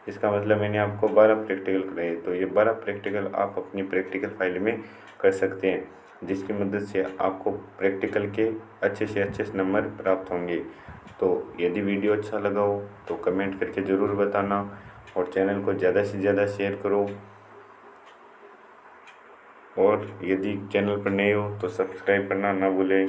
इसका मतलब मैंने आपको 12 प्रैक्टिकल कराए, तो ये 12 प्रैक्टिकल आप अपनी प्रैक्टिकल फाइल में कर सकते हैं, जिसकी मदद से आपको प्रैक्टिकल के अच्छे से अच्छे नंबर प्राप्त होंगे। तो यदि वीडियो अच्छा लगा हो तो कमेंट करके ज़रूर बताना, और चैनल को ज़्यादा से ज़्यादा शेयर करो, और यदि चैनल पर नए हो तो सब्सक्राइब करना ना भूलें।